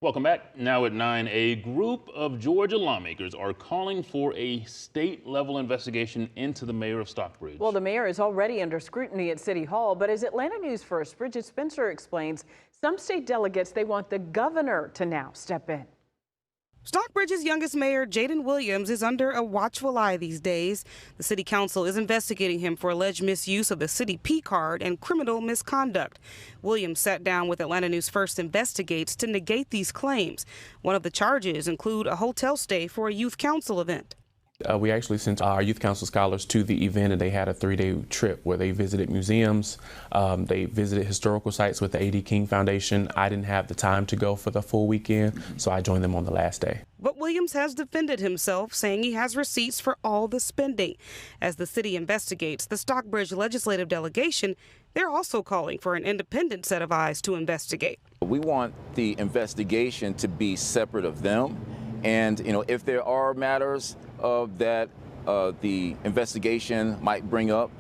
Welcome back. Now at 9, a group of Georgia lawmakers are calling for a state-level investigation into the mayor of Stockbridge. Well, the mayor is already under scrutiny at City Hall, but as Atlanta News First Bridget Spencer explains, some state delegates, they want the governor to now step in. Stockbridge's youngest mayor, Jaden Williams, is under a watchful eye these days. The city council is investigating him for alleged misuse of the city P card and criminal misconduct. Williams sat down with Atlanta News First Investigates to negate these claims. One of the charges include a hotel stay for a youth council event. We actually sent our youth council scholars to the event, and they had a 3-day trip where they visited museums, they visited historical sites with the A.D. King Foundation. I didn't have the time to go for the full weekend, so I joined them on the last day. But Williams has defended himself, saying he has receipts for all the spending. As the city investigates the Stockbridge legislative delegation, they're also calling for an independent set of eyes to investigate. We want the investigation to be separate of them. And, if there are matters that the investigation might bring up,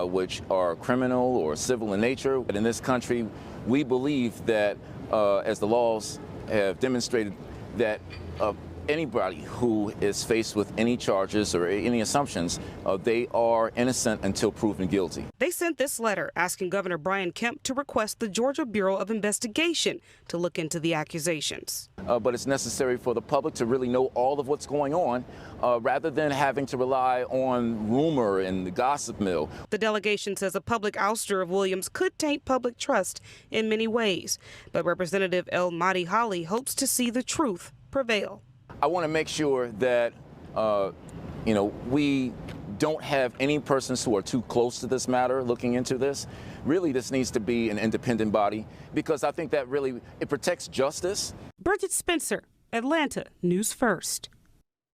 which are criminal or civil in nature, but in this country, we believe that, as the laws have demonstrated, that anybody who is faced with any charges or any assumptions, they are innocent until proven guilty. They sent this letter asking Governor Kemp to request the Georgia Bureau of Investigation to look into the accusations. But it's necessary for the public to really know all of what's going on, rather than having to rely on rumor and the gossip mill. The delegation says a public ouster of Williams could taint public trust in many ways. But Representative El Mahdi Holly hopes to see the truth prevail. I want to make sure that, we don't have any persons who are too close to this matter looking into this. Really, this needs to be an independent body, because I think that really, it protects justice. Bridget Spencer, Atlanta News First.